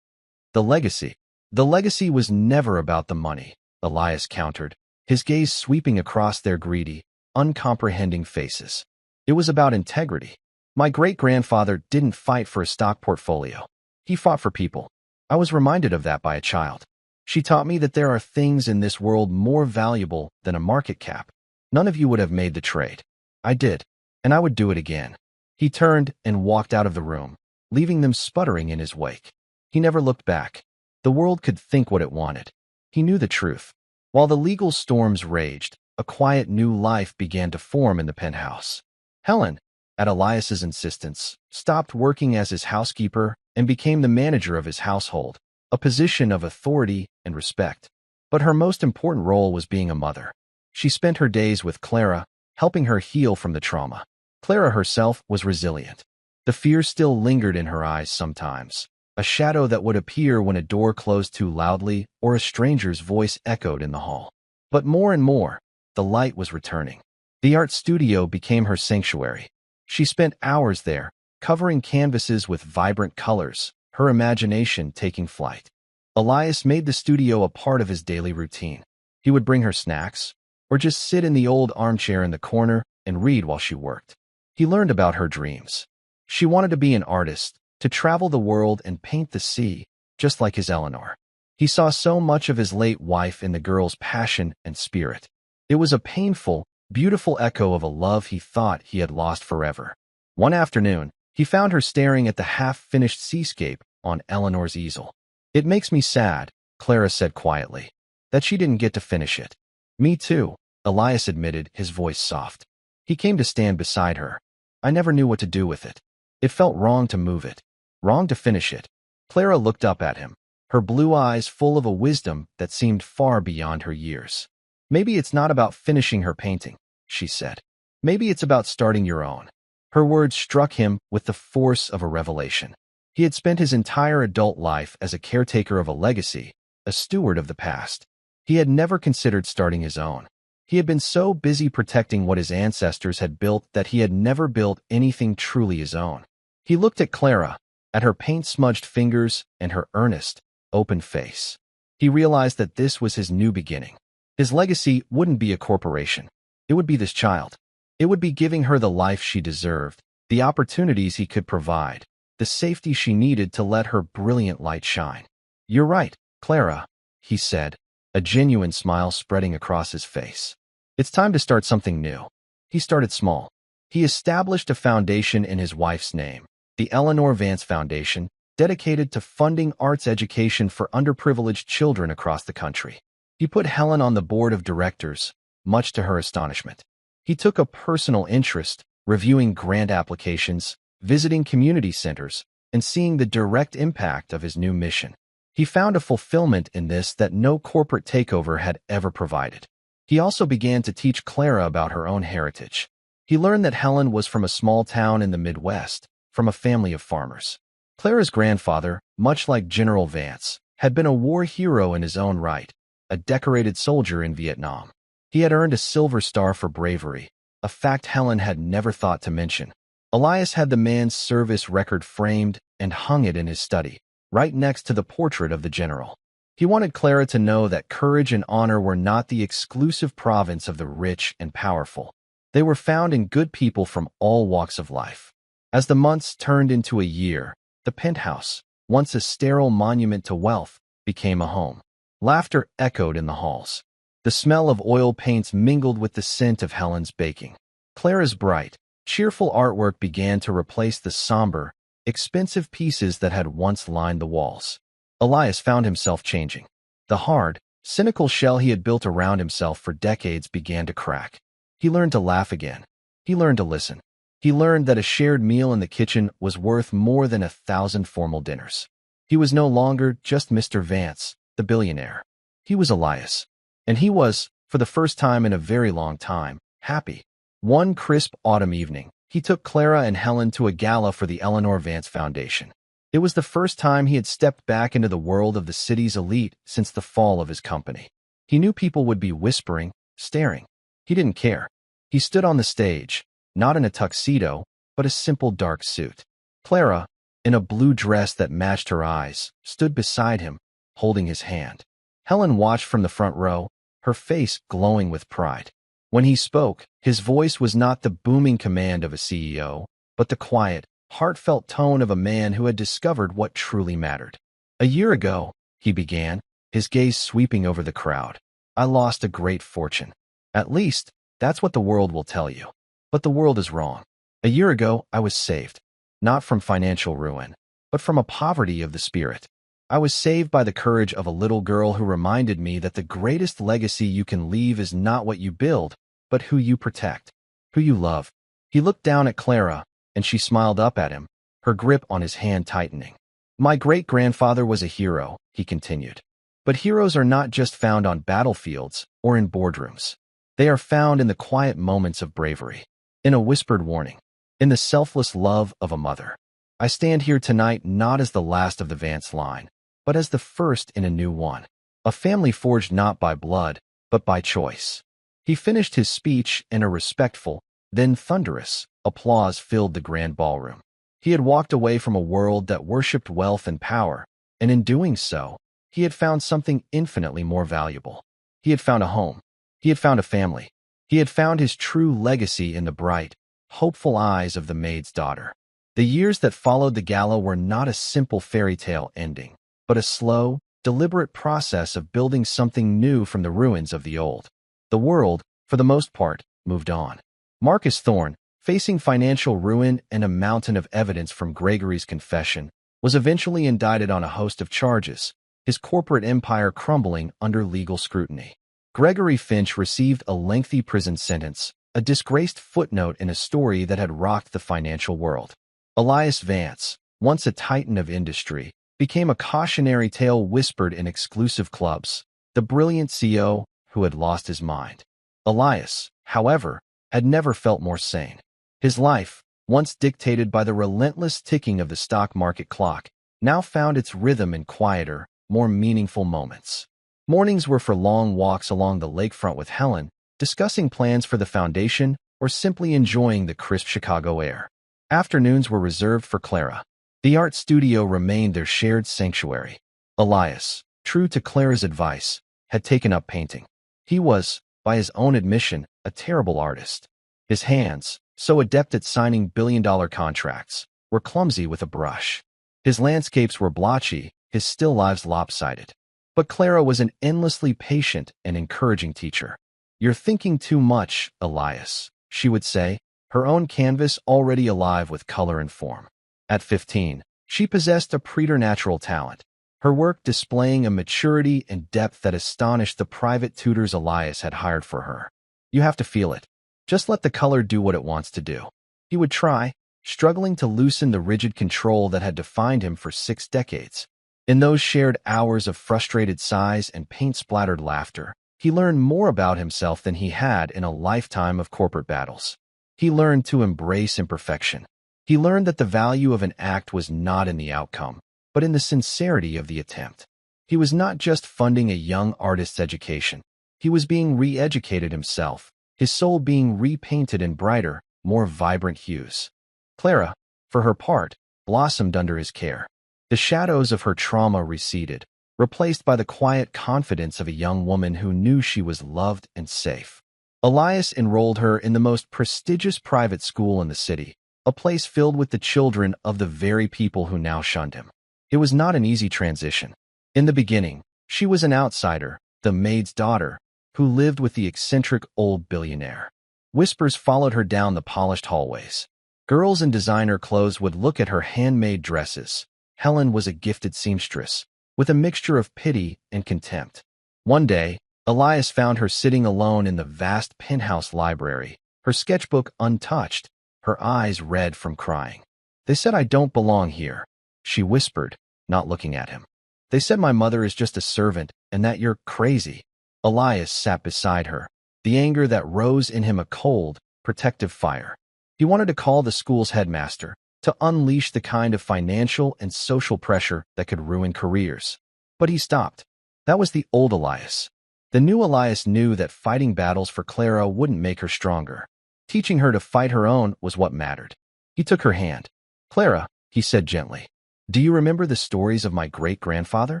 The legacy. The legacy was never about the money, Elias countered, his gaze sweeping across their greedy, uncomprehending faces. It was about integrity. My great-grandfather didn't fight for a stock portfolio. He fought for people. I was reminded of that by a child. She taught me that there are things in this world more valuable than a market cap. None of you would have made the trade. I did, and I would do it again. He turned and walked out of the room, leaving them sputtering in his wake. He never looked back. The world could think what it wanted. He knew the truth. While the legal storms raged, a quiet new life began to form in the penthouse. Helen, at Elias's insistence, stopped working as his housekeeper and became the manager of his household, a position of authority and respect. But her most important role was being a mother. She spent her days with Clara, helping her heal from the trauma. Clara herself was resilient. The fear still lingered in her eyes sometimes, a shadow that would appear when a door closed too loudly or a stranger's voice echoed in the hall. But more and more, the light was returning. The art studio became her sanctuary. She spent hours there, covering canvases with vibrant colors, her imagination taking flight. Elias made the studio a part of his daily routine. He would bring her snacks, or just sit in the old armchair in the corner and read while she worked. He learned about her dreams. She wanted to be an artist, to travel the world and paint the sea, just like his Eleanor. He saw so much of his late wife in the girl's passion and spirit. It was a painful, beautiful echo of a love he thought he had lost forever. One afternoon, he found her staring at the half-finished seascape on Eleanor's easel. It makes me sad, Clara said quietly, that she didn't get to finish it. Me too, Elias admitted, his voice soft. He came to stand beside her. I never knew what to do with it. It felt wrong to move it, wrong to finish it. Clara looked up at him, her blue eyes full of a wisdom that seemed far beyond her years. Maybe it's not about finishing her painting, she said. Maybe it's about starting your own. Her words struck him with the force of a revelation. He had spent his entire adult life as a caretaker of a legacy, a steward of the past. He had never considered starting his own. He had been so busy protecting what his ancestors had built that he had never built anything truly his own. He looked at Clara, at her paint-smudged fingers and her earnest, open face. He realized that this was his new beginning. His legacy wouldn't be a corporation. It would be this child. It would be giving her the life she deserved, the opportunities he could provide, the safety she needed to let her brilliant light shine. "You're right, Clara," he said, a genuine smile spreading across his face. "It's time to start something new." He started small. He established a foundation in his wife's name, the Eleanor Vance Foundation, dedicated to funding arts education for underprivileged children across the country. He put Helen on the board of directors, much to her astonishment. He took a personal interest, reviewing grant applications, visiting community centers, and seeing the direct impact of his new mission. He found a fulfillment in this that no corporate takeover had ever provided. He also began to teach Clara about her own heritage. He learned that Helen was from a small town in the Midwest, from a family of farmers. Clara's grandfather, much like General Vance, had been a war hero in his own right, a decorated soldier in Vietnam. He had earned a Silver Star for bravery, a fact Helen had never thought to mention. Elias had the man's service record framed and hung it in his study, right next to the portrait of the general. He wanted Clara to know that courage and honor were not the exclusive province of the rich and powerful. They were found in good people from all walks of life. As the months turned into a year, the penthouse, once a sterile monument to wealth, became a home. Laughter echoed in the halls. The smell of oil paints mingled with the scent of Helen's baking. Clara's bright, cheerful artwork began to replace the somber, expensive pieces that had once lined the walls. Elias found himself changing. The hard, cynical shell he had built around himself for decades began to crack. He learned to laugh again. He learned to listen. He learned that a shared meal in the kitchen was worth more than 1,000 formal dinners. He was no longer just Mr. Vance, the billionaire. He was Elias. And he was, for the first time in a very long time, happy. One crisp autumn evening, he took Clara and Helen to a gala for the Eleanor Vance Foundation. It was the first time he had stepped back into the world of the city's elite since the fall of his company. He knew people would be whispering, staring. He didn't care. He stood on the stage, not in a tuxedo, but a simple dark suit. Clara, in a blue dress that matched her eyes, stood beside him, holding his hand. Helen watched from the front row, her face glowing with pride. When he spoke, his voice was not the booming command of a CEO, but the quiet, heartfelt tone of a man who had discovered what truly mattered. "A year ago," he began, his gaze sweeping over the crowd, "I lost a great fortune. At least, that's what the world will tell you. But the world is wrong. A year ago, I was saved. Not from financial ruin, but from a poverty of the spirit. I was saved by the courage of a little girl who reminded me that the greatest legacy you can leave is not what you build, but who you protect, who you love." He looked down at Clara, and she smiled up at him, her grip on his hand tightening. "My great-grandfather was a hero," he continued. "But heroes are not just found on battlefields or in boardrooms. They are found in the quiet moments of bravery, in a whispered warning, in the selfless love of a mother. I stand here tonight not as the last of the Vance line, but as the first in a new one, a family forged not by blood, but by choice." He finished his speech, and a respectful, then thunderous, applause filled the grand ballroom. He had walked away from a world that worshipped wealth and power, and in doing so, he had found something infinitely more valuable. He had found a home. He had found a family. He had found his true legacy in the bright, hopeful eyes of the Maid's daughter. The years that followed the gala were not a simple fairy tale ending, but a slow, deliberate process of building something new from the ruins of the old. The world, for the most part, moved on. Marcus Thorne, facing financial ruin and a mountain of evidence from Gregory's confession, was eventually indicted on a host of charges, his corporate empire crumbling under legal scrutiny. Gregory Finch received a lengthy prison sentence, a disgraced footnote in a story that had rocked the financial world. Elias Vance, once a titan of industry, became a cautionary tale whispered in exclusive clubs, the brilliant CEO who had lost his mind. Elias, however, had never felt more sane. His life, once dictated by the relentless ticking of the stock market clock, now found its rhythm in quieter, more meaningful moments. Mornings were for long walks along the lakefront with Helen, discussing plans for the foundation or simply enjoying the crisp Chicago air. Afternoons were reserved for Clara. The art studio remained their shared sanctuary. Elias, true to Clara's advice, had taken up painting. He was, by his own admission, a terrible artist. His hands, so adept at signing billion-dollar contracts, were clumsy with a brush. His landscapes were blotchy, his still lives lopsided. But Clara was an endlessly patient and encouraging teacher. "You're thinking too much, Elias," she would say, her own canvas already alive with color and form. At 15, she possessed a preternatural talent, her work displaying a maturity and depth that astonished the private tutors Elias had hired for her. "You have to feel it. Just let the color do what it wants to do." He would try, struggling to loosen the rigid control that had defined him for 6 decades. In those shared hours of frustrated sighs and paint-splattered laughter, he learned more about himself than he had in a lifetime of corporate battles. He learned to embrace imperfection. He learned that the value of an act was not in the outcome, but in the sincerity of the attempt. He was not just funding a young artist's education. He was being re-educated himself, his soul being repainted in brighter, more vibrant hues. Clara, for her part, blossomed under his care. The shadows of her trauma receded, replaced by the quiet confidence of a young woman who knew she was loved and safe. Elias enrolled her in the most prestigious private school in the city, a place filled with the children of the very people who now shunned him. It was not an easy transition. In the beginning, she was an outsider, the maid's daughter, who lived with the eccentric old billionaire. Whispers followed her down the polished hallways. Girls in designer clothes would look at her handmade dresses. Helen was a gifted seamstress, with a mixture of pity and contempt. One day, Elias found her sitting alone in the vast penthouse library, her sketchbook untouched, her eyes red from crying. "They said I don't belong here," she whispered, not looking at him. "They said my mother is just a servant and that you're crazy." Elias sat beside her, the anger that rose in him a cold, protective fire. He wanted to call the school's headmaster, to unleash the kind of financial and social pressure that could ruin careers. But he stopped. That was the old Elias. The new Elias knew that fighting battles for Clara wouldn't make her stronger. Teaching her to fight her own was what mattered. He took her hand. "Clara," he said gently, "do you remember the stories of my great-grandfather?"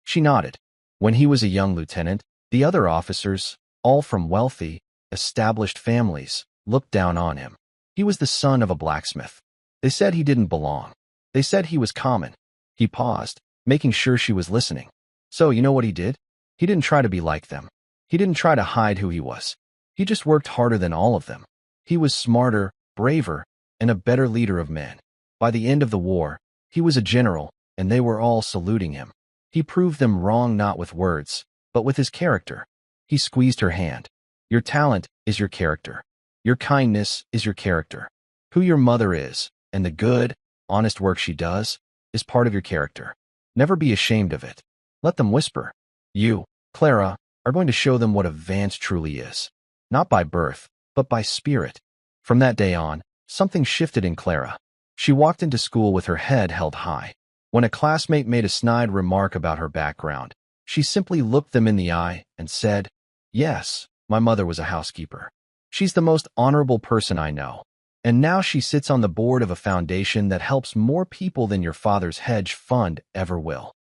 She nodded. When he was a young lieutenant, the other officers, all from wealthy, established families, looked down on him. He was the son of a blacksmith. They said he didn't belong. They said he was common. He paused, making sure she was listening. "So you know what he did? He didn't try to be like them. He didn't try to hide who he was. He just worked harder than all of them. He was smarter, braver, and a better leader of men. By the end of the war, he was a general, and they were all saluting him. He proved them wrong not with words, but with his character." He squeezed her hand. "Your talent is your character. Your kindness is your character. Who your mother is, and the good, honest work she does, is part of your character. Never be ashamed of it. Let them whisper. You, Clara, are going to show them what a Vance truly is. Not by birth, but by spirit." From that day on, something shifted in Clara. She walked into school with her head held high. When a classmate made a snide remark about her background, she simply looked them in the eye and said, "Yes, my mother was a housekeeper. She's the most honorable person I know. And now she sits on the board of a foundation that helps more people than your father's hedge fund ever will."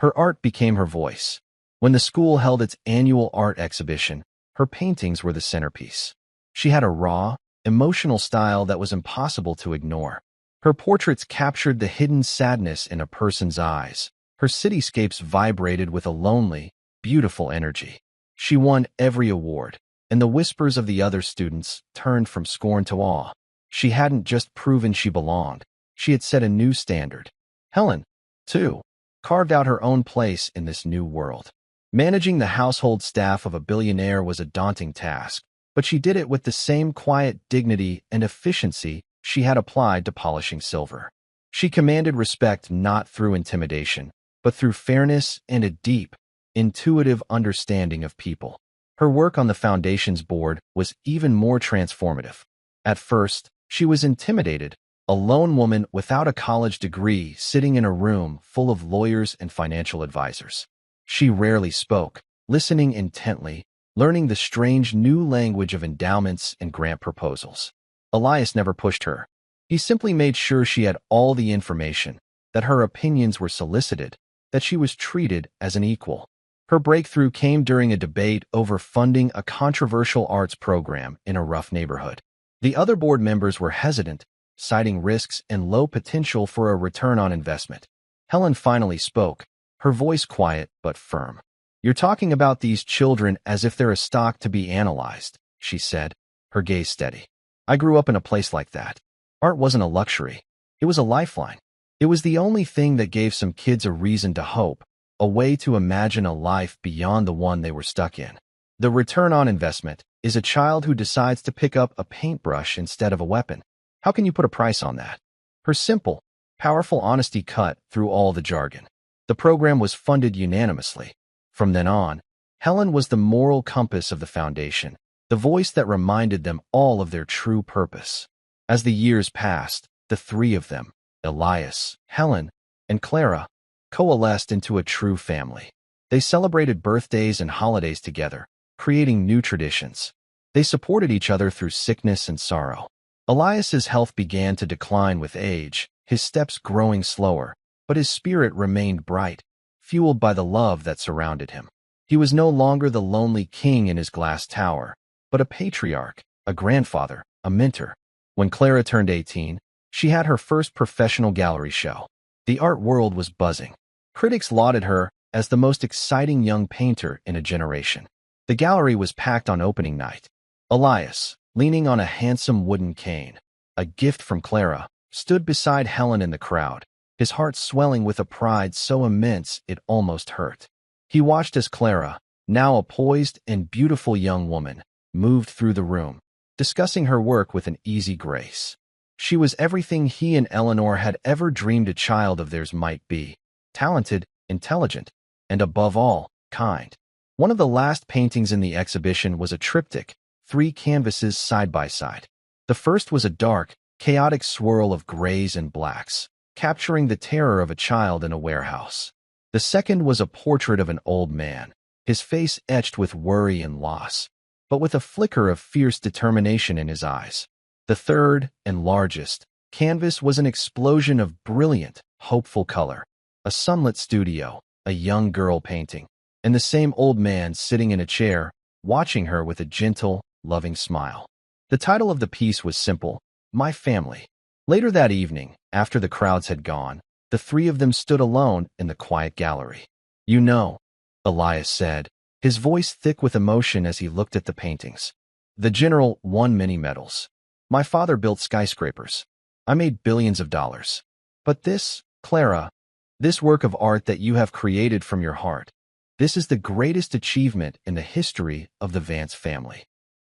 Her art became her voice. When the school held its annual art exhibition, her paintings were the centerpiece. She had a raw, emotional style that was impossible to ignore. Her portraits captured the hidden sadness in a person's eyes. Her cityscapes vibrated with a lonely, beautiful energy. She won every award, and the whispers of the other students turned from scorn to awe. She hadn't just proven she belonged, she had set a new standard. Helen, too, carved out her own place in this new world. Managing the household staff of a billionaire was a daunting task, but she did it with the same quiet dignity and efficiency she had applied to polishing silver. She commanded respect not through intimidation, but through fairness and a deep, intuitive understanding of people. Her work on the foundation's board was even more transformative. At first, she was intimidated, a lone woman without a college degree sitting in a room full of lawyers and financial advisors. She rarely spoke, listening intently, learning the strange new language of endowments and grant proposals. Elias never pushed her. He simply made sure she had all the information, that her opinions were solicited, that she was treated as an equal. Her breakthrough came during a debate over funding a controversial arts program in a rough neighborhood. The other board members were hesitant, citing risks and low potential for a return on investment. Helen finally spoke, her voice quiet but firm. "You're talking about these children as if they're a stock to be analyzed," she said, her gaze steady. "I grew up in a place like that. Art wasn't a luxury. It was a lifeline. It was the only thing that gave some kids a reason to hope, a way to imagine a life beyond the one they were stuck in. The return on investment is a child who decides to pick up a paintbrush instead of a weapon. How can you put a price on that?" Her simple, powerful honesty cut through all the jargon. The program was funded unanimously. From then on, Helen was the moral compass of the foundation, the voice that reminded them all of their true purpose. As the years passed, the three of them, Elias, Helen, and Clara, coalesced into a true family. They celebrated birthdays and holidays together, creating new traditions. They supported each other through sickness and sorrow. Elias's health began to decline with age, his steps growing slower, but his spirit remained bright, fueled by the love that surrounded him. He was no longer the lonely king in his glass tower, but a patriarch, a grandfather, a mentor. When Clara turned 18, she had her first professional gallery show. The art world was buzzing. Critics lauded her as the most exciting young painter in a generation. The gallery was packed on opening night. Elias, leaning on a handsome wooden cane, a gift from Clara, stood beside Helen in the crowd, his heart swelling with a pride so immense it almost hurt. He watched as Clara, now a poised and beautiful young woman, moved through the room, discussing her work with an easy grace. She was everything he and Eleanor had ever dreamed a child of theirs might be: talented, intelligent, and above all, kind. One of the last paintings in the exhibition was a triptych, 3 canvases side by side. The first was a dark, chaotic swirl of grays and blacks, capturing the terror of a child in a warehouse. The second was a portrait of an old man, his face etched with worry and loss, but with a flicker of fierce determination in his eyes. The third, and largest, canvas was an explosion of brilliant, hopeful color. A sunlit studio, a young girl painting, and the same old man sitting in a chair, watching her with a gentle, loving smile. The title of the piece was simple: My Family. Later that evening, after the crowds had gone, the three of them stood alone in the quiet gallery. "You know," Elias said, his voice thick with emotion as he looked at the paintings. "The general won many medals. My father built skyscrapers. I made billions of dollars. But this, Clara, this work of art that you have created from your heart, this is the greatest achievement in the history of the Vance family."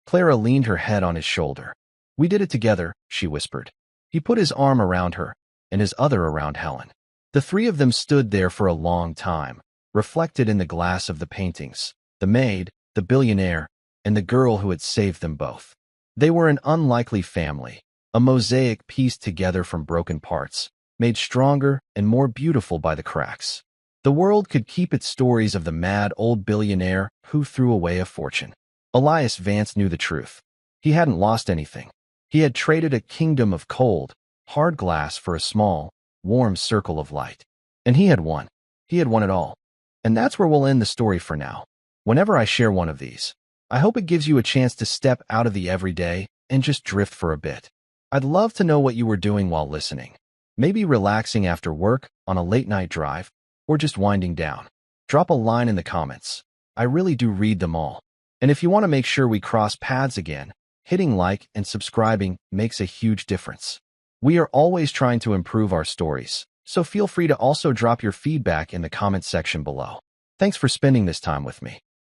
Clara leaned her head on his shoulder. "We did it together," she whispered. He put his arm around her, and his other around Helen. The three of them stood there for a long time, reflected in the glass of the paintings, the maid, the billionaire, and the girl who had saved them both. They were an unlikely family, a mosaic pieced together from broken parts, made stronger and more beautiful by the cracks. The world could keep its stories of the mad old billionaire who threw away a fortune. Elias Vance knew the truth. He hadn't lost anything. He had traded a kingdom of cold, hard glass for a small, warm circle of light. And he had won. He had won it all. And that's where we'll end the story for now. Whenever I share one of these, I hope it gives you a chance to step out of the everyday and just drift for a bit. I'd love to know what you were doing while listening. Maybe relaxing after work, on a late-night drive, or just winding down. Drop a line in the comments. I really do read them all. And if you want to make sure we cross paths again, hitting like and subscribing makes a huge difference. We are always trying to improve our stories, so feel free to also drop your feedback in the comment section below. Thanks for spending this time with me.